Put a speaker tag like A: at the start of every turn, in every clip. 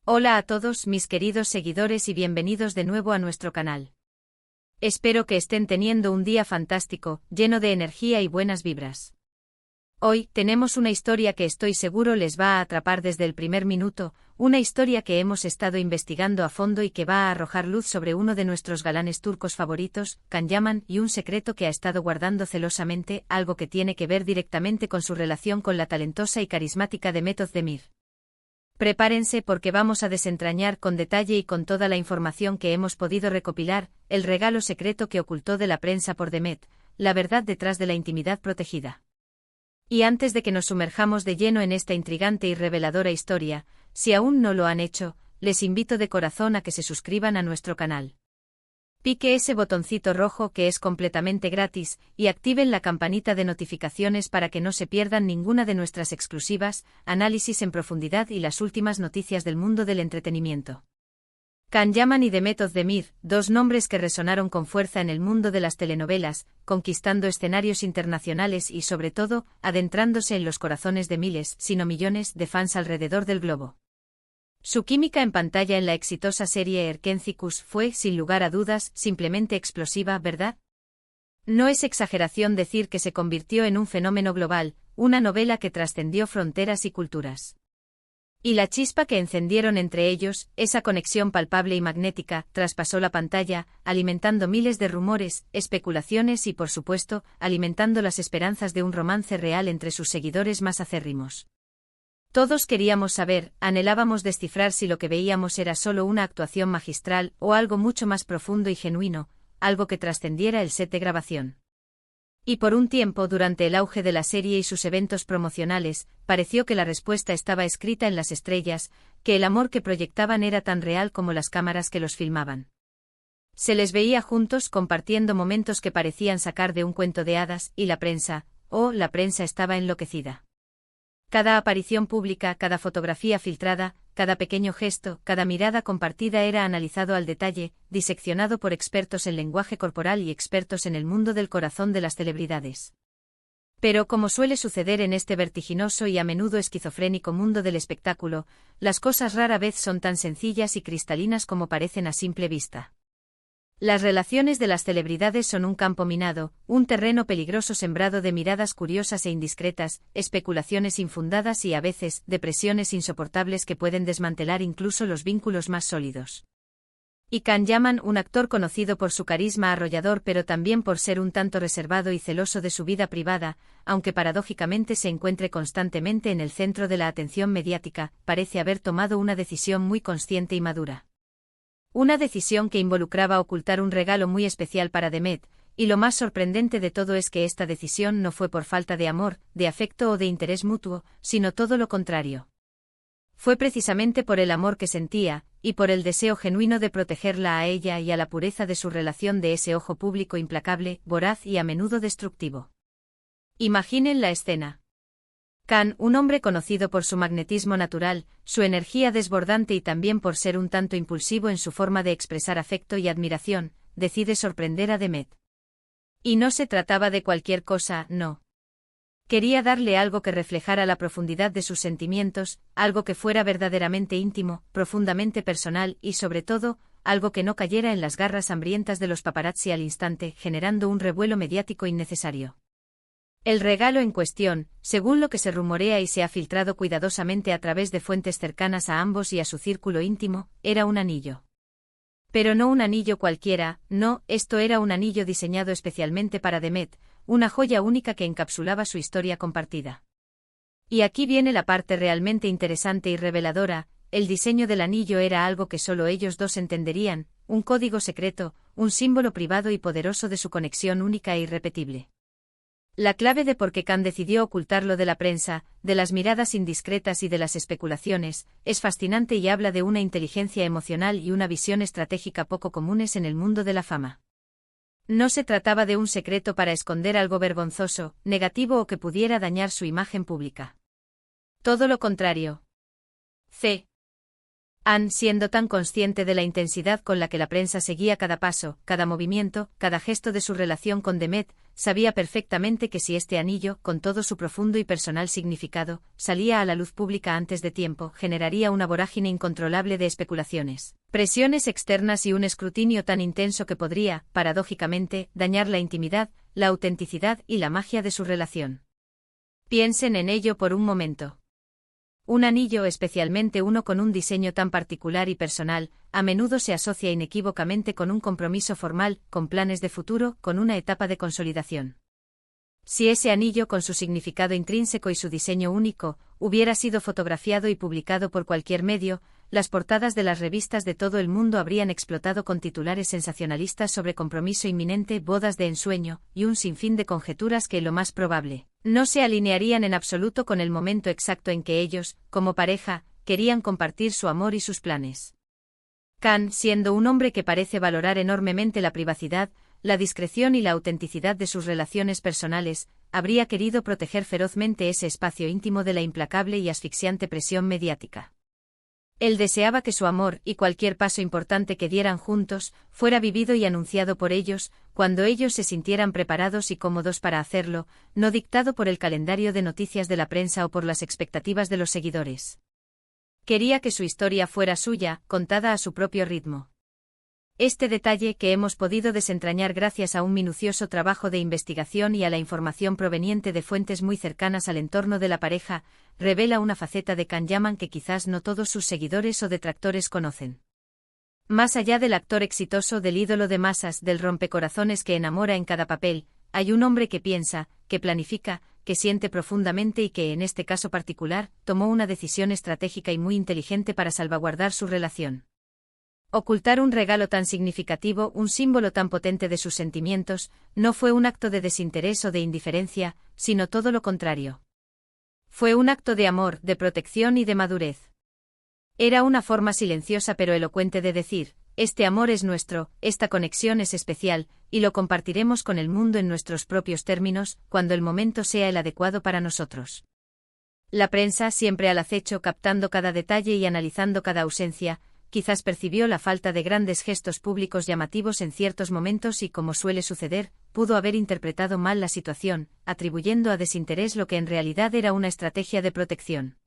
A: Hola a todos mis queridos seguidores y bienvenidos de nuevo a nuestro canal. Espero que estén teniendo un día fantástico, lleno de energía y buenas vibras. Hoy tenemos una historia que estoy seguro les va a atrapar desde el primer minuto, una historia que hemos estado investigando a fondo y que va a arrojar luz sobre uno de nuestros galanes turcos favoritos, Can Yaman, y un secreto que ha estado guardando celosamente, algo que tiene que ver directamente con su relación con la talentosa y carismática Demet Özdemir. Prepárense porque vamos a desentrañar con detalle y con toda la información que hemos podido recopilar, el regalo secreto que ocultó de la prensa por Demet, la verdad detrás de la intimidad protegida. Y antes de que nos sumerjamos de lleno en esta intrigante y reveladora historia, si aún no lo han hecho, les invito de corazón a que se suscriban a nuestro canal. Pique ese botoncito rojo que es completamente gratis, y activen la campanita de notificaciones para que no se pierdan ninguna de nuestras exclusivas, análisis en profundidad y las últimas noticias del mundo del entretenimiento. Can Yaman y Demet Özdemir, dos nombres que resonaron con fuerza en el mundo de las telenovelas, conquistando escenarios internacionales y sobre todo, adentrándose en los corazones de miles, si no millones, de fans alrededor del globo. Su química en pantalla en la exitosa serie Erkencikus fue, sin lugar a dudas, simplemente explosiva, ¿verdad? No es exageración decir que se convirtió en un fenómeno global, una novela que trascendió fronteras y culturas. Y la chispa que encendieron entre ellos, esa conexión palpable y magnética, traspasó la pantalla, alimentando miles de rumores, especulaciones y, por supuesto, alimentando las esperanzas de un romance real entre sus seguidores más acérrimos. Todos queríamos saber, anhelábamos descifrar si lo que veíamos era solo una actuación magistral o algo mucho más profundo y genuino, algo que trascendiera el set de grabación. Y por un tiempo, durante el auge de la serie y sus eventos promocionales, pareció que la respuesta estaba escrita en las estrellas, que el amor que proyectaban era tan real como las cámaras que los filmaban. Se les veía juntos compartiendo momentos que parecían sacar de un cuento de hadas, y la prensa estaba enloquecida. Cada aparición pública, cada fotografía filtrada, cada pequeño gesto, cada mirada compartida era analizado al detalle, diseccionado por expertos en lenguaje corporal y expertos en el mundo del corazón de las celebridades. Pero como suele suceder en este vertiginoso y a menudo esquizofrénico mundo del espectáculo, las cosas rara vez son tan sencillas y cristalinas como parecen a simple vista. Las relaciones de las celebridades son un campo minado, un terreno peligroso sembrado de miradas curiosas e indiscretas, especulaciones infundadas y a veces, depresiones insoportables que pueden desmantelar incluso los vínculos más sólidos. Y Can Yaman, un actor conocido por su carisma arrollador pero también por ser un tanto reservado y celoso de su vida privada, aunque paradójicamente se encuentre constantemente en el centro de la atención mediática, parece haber tomado una decisión muy consciente y madura. Una decisión que involucraba ocultar un regalo muy especial para Demet, y lo más sorprendente de todo es que esta decisión no fue por falta de amor, de afecto o de interés mutuo, sino todo lo contrario. Fue precisamente por el amor que sentía, y por el deseo genuino de protegerla a ella y a la pureza de su relación de ese ojo público implacable, voraz y a menudo destructivo. Imaginen la escena. Can, un hombre conocido por su magnetismo natural, su energía desbordante y también por ser un tanto impulsivo en su forma de expresar afecto y admiración, decide sorprender a Demet. Y no se trataba de cualquier cosa, no. Quería darle algo que reflejara la profundidad de sus sentimientos, algo que fuera verdaderamente íntimo, profundamente personal y sobre todo, algo que no cayera en las garras hambrientas de los paparazzi al instante, generando un revuelo mediático innecesario. El regalo en cuestión, según lo que se rumorea y se ha filtrado cuidadosamente a través de fuentes cercanas a ambos y a su círculo íntimo, era un anillo. Pero no un anillo cualquiera, no, esto era un anillo diseñado especialmente para Demet, una joya única que encapsulaba su historia compartida. Y aquí viene la parte realmente interesante y reveladora, el diseño del anillo era algo que solo ellos dos entenderían, un código secreto, un símbolo privado y poderoso de su conexión única e irrepetible. La clave de por qué Can decidió ocultarlo de la prensa, de las miradas indiscretas y de las especulaciones, es fascinante y habla de una inteligencia emocional y una visión estratégica poco comunes en el mundo de la fama. No se trataba de un secreto para esconder algo vergonzoso, negativo o que pudiera dañar su imagen pública. Todo lo contrario. Anne, siendo tan consciente de la intensidad con la que la prensa seguía cada paso, cada movimiento, cada gesto de su relación con Demet, sabía perfectamente que si este anillo, con todo su profundo y personal significado, salía a la luz pública antes de tiempo, generaría una vorágine incontrolable de especulaciones, presiones externas y un escrutinio tan intenso que podría, paradójicamente, dañar la intimidad, la autenticidad y la magia de su relación. Piensen en ello por un momento. Un anillo, especialmente uno con un diseño tan particular y personal, a menudo se asocia inequívocamente con un compromiso formal, con planes de futuro, con una etapa de consolidación. Si ese anillo, con su significado intrínseco y su diseño único, hubiera sido fotografiado y publicado por cualquier medio, las portadas de las revistas de todo el mundo habrían explotado con titulares sensacionalistas sobre compromiso inminente, bodas de ensueño, y un sinfín de conjeturas que, lo más probable, no se alinearían en absoluto con el momento exacto en que ellos, como pareja, querían compartir su amor y sus planes. Khan, siendo un hombre que parece valorar enormemente la privacidad, la discreción y la autenticidad de sus relaciones personales, habría querido proteger ferozmente ese espacio íntimo de la implacable y asfixiante presión mediática. Él deseaba que su amor, y cualquier paso importante que dieran juntos, fuera vivido y anunciado por ellos, cuando ellos se sintieran preparados y cómodos para hacerlo, no dictado por el calendario de noticias de la prensa o por las expectativas de los seguidores. Quería que su historia fuera suya, contada a su propio ritmo. Este detalle, que hemos podido desentrañar gracias a un minucioso trabajo de investigación y a la información proveniente de fuentes muy cercanas al entorno de la pareja, revela una faceta de Khan Yaman que quizás no todos sus seguidores o detractores conocen. Más allá del actor exitoso, del ídolo de masas, del rompecorazones que enamora en cada papel, hay un hombre que piensa, que planifica, que siente profundamente y que, en este caso particular, tomó una decisión estratégica y muy inteligente para salvaguardar su relación. Ocultar un regalo tan significativo, un símbolo tan potente de sus sentimientos, no fue un acto de desinterés o de indiferencia, sino todo lo contrario. Fue un acto de amor, de protección y de madurez. Era una forma silenciosa pero elocuente de decir, este amor es nuestro, esta conexión es especial, y lo compartiremos con el mundo en nuestros propios términos, cuando el momento sea el adecuado para nosotros. La prensa, siempre al acecho, captando cada detalle y analizando cada ausencia, quizás percibió la falta de grandes gestos públicos llamativos en ciertos momentos y, como suele suceder, pudo haber interpretado mal la situación, atribuyendo a desinterés lo que en realidad era una estrategia de protección.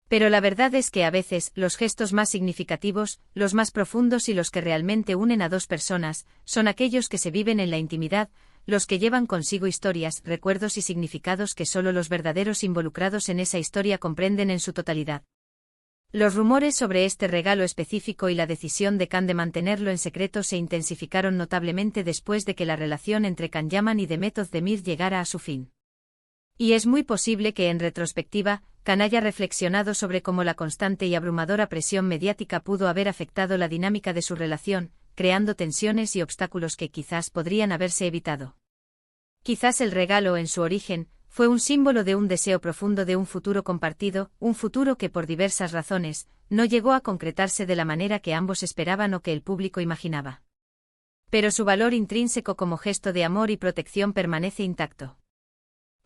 A: Pero la verdad es que a veces, los gestos más significativos, los más profundos y los que realmente unen a dos personas, son aquellos que se viven en la intimidad, los que llevan consigo historias, recuerdos y significados que solo los verdaderos involucrados en esa historia comprenden en su totalidad. Los rumores sobre este regalo específico y la decisión de Khan de mantenerlo en secreto se intensificaron notablemente después de que la relación entre Khan Yaman y Demet Özdemir llegara a su fin. Y es muy posible que en retrospectiva, Khan haya reflexionado sobre cómo la constante y abrumadora presión mediática pudo haber afectado la dinámica de su relación, creando tensiones y obstáculos que quizás podrían haberse evitado. Quizás el regalo, en su origen, fue un símbolo de un deseo profundo de un futuro compartido, un futuro que por diversas razones, no llegó a concretarse de la manera que ambos esperaban o que el público imaginaba. Pero su valor intrínseco como gesto de amor y protección permanece intacto.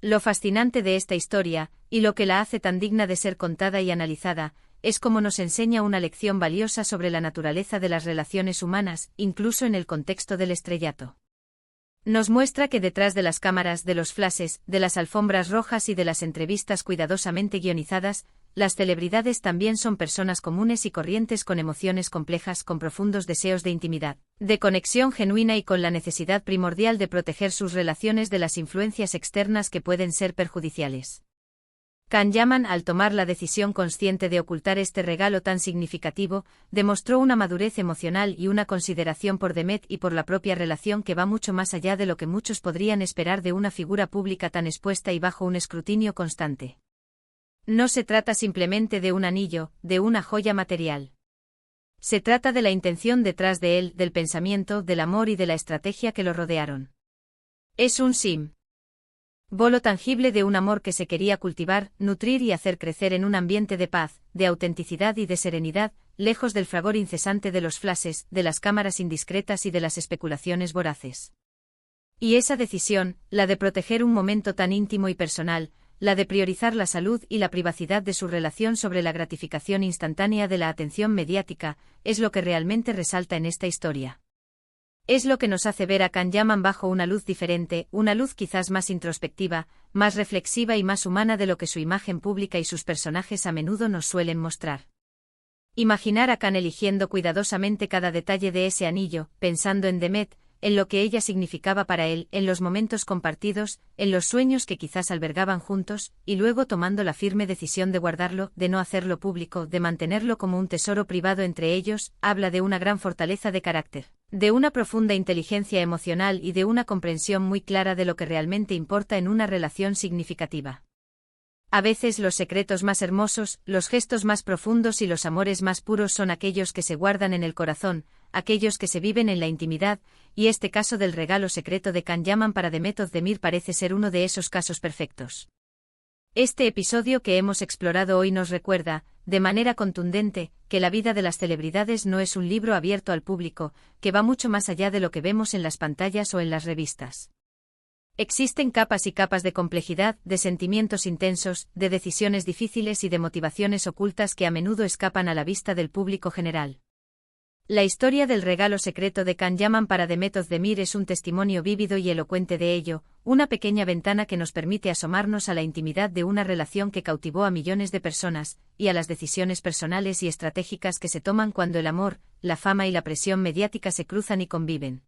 A: Lo fascinante de esta historia, y lo que la hace tan digna de ser contada y analizada, es cómo nos enseña una lección valiosa sobre la naturaleza de las relaciones humanas, incluso en el contexto del estrellato. Nos muestra que detrás de las cámaras, de los flashes, de las alfombras rojas y de las entrevistas cuidadosamente guionizadas, las celebridades también son personas comunes y corrientes con emociones complejas, con profundos deseos de intimidad, de conexión genuina y con la necesidad primordial de proteger sus relaciones de las influencias externas que pueden ser perjudiciales. Khan Yaman, al tomar la decisión consciente de ocultar este regalo tan significativo, demostró una madurez emocional y una consideración por Demet y por la propia relación que va mucho más allá de lo que muchos podrían esperar de una figura pública tan expuesta y bajo un escrutinio constante. No se trata simplemente de un anillo, de una joya material. Se trata de la intención detrás de él, del pensamiento, del amor y de la estrategia que lo rodearon. Es un símbolo tangible de un amor que se quería cultivar, nutrir y hacer crecer en un ambiente de paz, de autenticidad y de serenidad, lejos del fragor incesante de los flashes, de las cámaras indiscretas y de las especulaciones voraces. Y esa decisión, la de proteger un momento tan íntimo y personal, la de priorizar la salud y la privacidad de su relación sobre la gratificación instantánea de la atención mediática, es lo que realmente resalta en esta historia. Es lo que nos hace ver a Can Yaman bajo una luz diferente, una luz quizás más introspectiva, más reflexiva y más humana de lo que su imagen pública y sus personajes a menudo nos suelen mostrar. Imaginar a Can eligiendo cuidadosamente cada detalle de ese anillo, pensando en Demet, en lo que ella significaba para él, en los momentos compartidos, en los sueños que quizás albergaban juntos, y luego tomando la firme decisión de guardarlo, de no hacerlo público, de mantenerlo como un tesoro privado entre ellos, habla de una gran fortaleza de carácter, de una profunda inteligencia emocional y de una comprensión muy clara de lo que realmente importa en una relación significativa. A veces los secretos más hermosos, los gestos más profundos y los amores más puros son aquellos que se guardan en el corazón, aquellos que se viven en la intimidad, y este caso del regalo secreto de Can Yaman para Demet Özdemir parece ser uno de esos casos perfectos. Este episodio que hemos explorado hoy nos recuerda, de manera contundente, que la vida de las celebridades no es un libro abierto al público, que va mucho más allá de lo que vemos en las pantallas o en las revistas. Existen capas y capas de complejidad, de sentimientos intensos, de decisiones difíciles y de motivaciones ocultas que a menudo escapan a la vista del público general. La historia del regalo secreto de Can Yaman para Demet Özdemir es un testimonio vívido y elocuente de ello, una pequeña ventana que nos permite asomarnos a la intimidad de una relación que cautivó a millones de personas, y a las decisiones personales y estratégicas que se toman cuando el amor, la fama y la presión mediática se cruzan y conviven.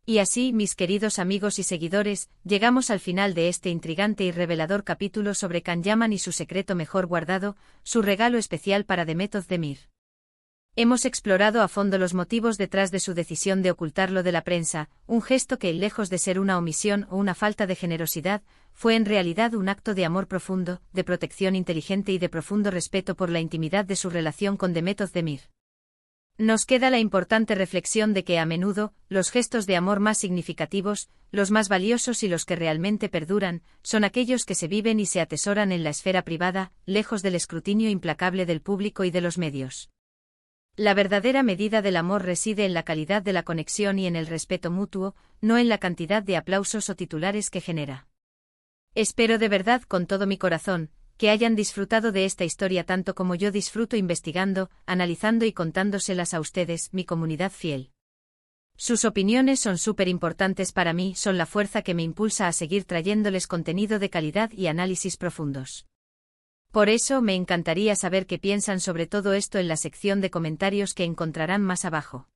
A: Y así, mis queridos amigos y seguidores, llegamos al final de este intrigante y revelador capítulo sobre Can Yaman y su secreto mejor guardado, su regalo especial para Demet Özdemir. Hemos explorado a fondo los motivos detrás de su decisión de ocultarlo de la prensa, un gesto que, lejos de ser una omisión o una falta de generosidad, fue en realidad un acto de amor profundo, de protección inteligente y de profundo respeto por la intimidad de su relación con Demet Özdemir. Nos queda la importante reflexión de que a menudo, los gestos de amor más significativos, los más valiosos y los que realmente perduran, son aquellos que se viven y se atesoran en la esfera privada, lejos del escrutinio implacable del público y de los medios. La verdadera medida del amor reside en la calidad de la conexión y en el respeto mutuo, no en la cantidad de aplausos o titulares que genera. Espero de verdad con todo mi corazón, que hayan disfrutado de esta historia tanto como yo disfruto investigando, analizando y contándoselas a ustedes, mi comunidad fiel. Sus opiniones son súper importantes para mí, son la fuerza que me impulsa a seguir trayéndoles contenido de calidad y análisis profundos. Por eso me encantaría saber qué piensan sobre todo esto en la sección de comentarios que encontrarán más abajo.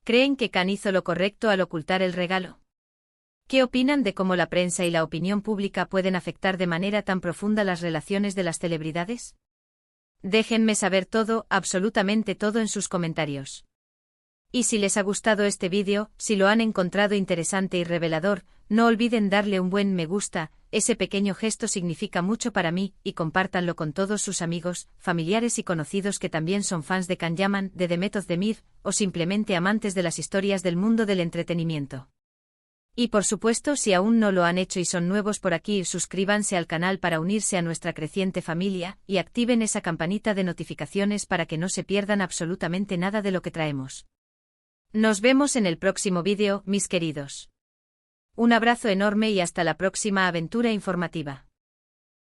A: ¿Creen que Can hizo lo correcto al ocultar el regalo? ¿Qué opinan de cómo la prensa y la opinión pública pueden afectar de manera tan profunda las relaciones de las celebridades? Déjenme saber todo, absolutamente todo en sus comentarios. Y si les ha gustado este vídeo, si lo han encontrado interesante y revelador, no olviden darle un buen me gusta, ese pequeño gesto significa mucho para mí, y compártanlo con todos sus amigos, familiares y conocidos que también son fans de Can Yaman, de Demet Özdemir, o simplemente amantes de las historias del mundo del entretenimiento. Y por supuesto, si aún no lo han hecho y son nuevos por aquí, suscríbanse al canal para unirse a nuestra creciente familia, y activen esa campanita de notificaciones para que no se pierdan absolutamente nada de lo que traemos. Nos vemos en el próximo vídeo, mis queridos. Un abrazo enorme y hasta la próxima aventura informativa.